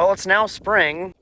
Well, it's now spring,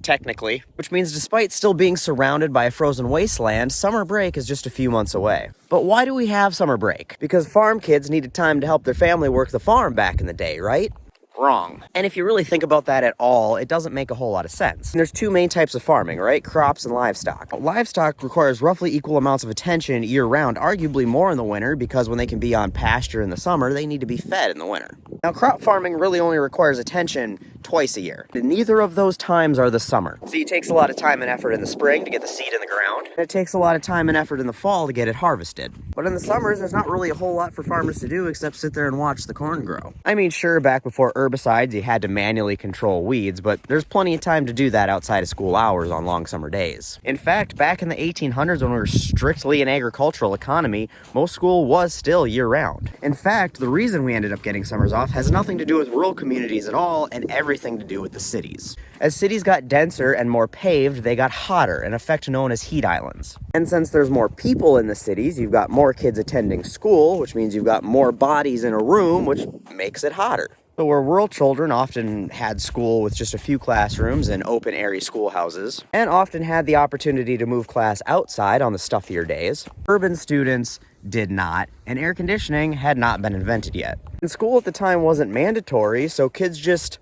technically, which means despite still being surrounded by a frozen wasteland, summer break is just a few months away. But why do we have summer break? Because farm kids needed time to help their family work the farm back in the day, right? Wrong. And if you really think about that at all, it doesn't make a whole lot of sense. And there's two main types of farming, right? Crops and livestock. Livestock requires roughly equal amounts of attention year-round, arguably more in the winter, because when they can be on pasture in the summer, they need to be fed in the winter. Now, crop farming really only requires attention twice a year. Neither of those times are the summer. See, it takes a lot of time and effort in the spring to get the seed in the ground, and it takes a lot of time and effort in the fall to get it harvested. But in the summers, there's not really a whole lot for farmers to do except sit there and watch the corn grow. I mean, sure, back before herbicides, you had to manually control weeds, but there's plenty of time to do that outside of school hours on long summer days. In fact, back in the 1800s when we were strictly an agricultural economy, most school was still year-round. In fact, the reason we ended up getting summers off has nothing to do with rural communities at all and everything to do with the cities. As cities got denser and more paved, they got hotter, an effect known as heat islands. And since there's more people in the cities, you've got more kids attending school, which means you've got more bodies in a room, which makes it hotter. So where rural children often had school with just a few classrooms and open airy schoolhouses, and often had the opportunity to move class outside on the stuffier days, urban students did not, and air conditioning had not been invented yet. And school at the time wasn't mandatory, so kids just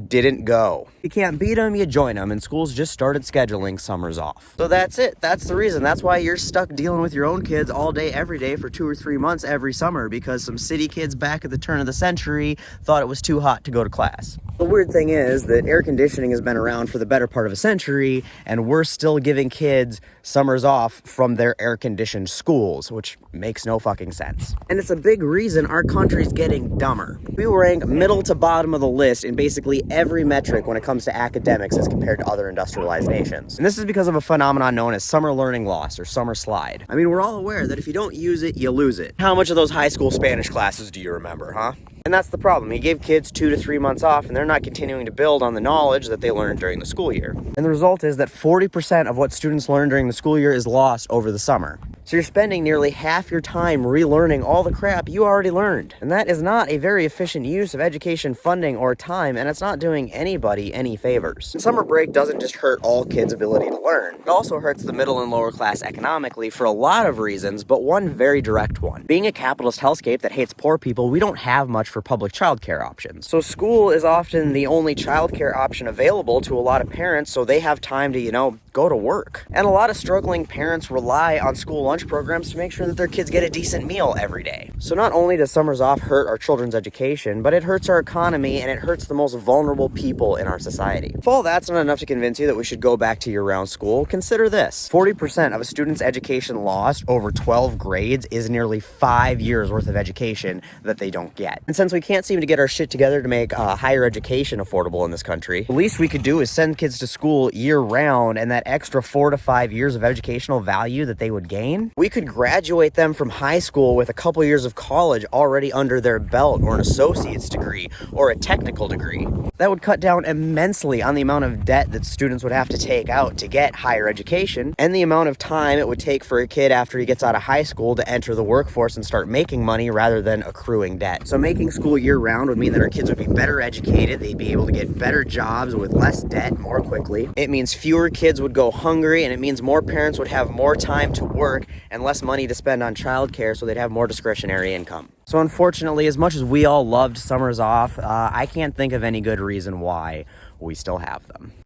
didn't go. You can't beat them, you join them, and schools just started scheduling summers off. So that's it. That's the reason. That's why you're stuck dealing with your own kids all day, every day for 2 or 3 months every summer, because some city kids back at the turn of the century thought it was too hot to go to class. The weird thing is that air conditioning has been around for the better part of a century, and we're still giving kids summers off from their air-conditioned schools, which makes no fucking sense. And it's a big reason our country's getting dumber. We rank middle to bottom of the list in basically every metric when it comes to academics as compared to other industrialized nations. And this is because of a phenomenon known as summer learning loss or summer slide. I mean, we're all aware that if you don't use it, you lose it. How much of those high school Spanish classes do you remember, huh? And that's the problem. You give kids 2 to 3 months off and they're not continuing to build on the knowledge that they learned during the school year. And the result is that 40% of what students learn during the school year is lost over the summer. So you're spending nearly half your time relearning all the crap you already learned. And that is not a very efficient use of education funding or time, and it's not doing anybody any favors. Summer break doesn't just hurt all kids' ability to learn. It also hurts the middle and lower class economically for a lot of reasons, but one very direct one. Being a capitalist hellscape that hates poor people, we don't have much for public childcare options. So school is often the only childcare option available to a lot of parents, so they have time to, go to work. And a lot of struggling parents rely on school lunch programs to make sure that their kids get a decent meal every day. So not only does summers off hurt our children's education, but it hurts our economy and it hurts the most vulnerable people in our society. If all that's not enough to convince you that we should go back to year-round school, consider this. 40% of a student's education lost over 12 grades is nearly 5 years worth of education that they don't get. And since we can't seem to get our shit together to make higher education affordable in this country, the least we could do is send kids to school year-round, and that extra 4 to 5 years of educational value that they would gain, we could graduate them from high school with a couple years of college already under their belt, or an associate's degree, or a technical degree. That would cut down immensely on the amount of debt that students would have to take out to get higher education, and the amount of time it would take for a kid after he gets out of high school to enter the workforce and start making money rather than accruing debt. So making school year-round would mean that our kids would be better educated, they'd be able to get better jobs with less debt more quickly. It means fewer kids would go hungry, and it means more parents would have more time to work and less money to spend on childcare, so they'd have more discretionary income. So unfortunately, as much as we all loved summers off, I can't think of any good reason why we still have them.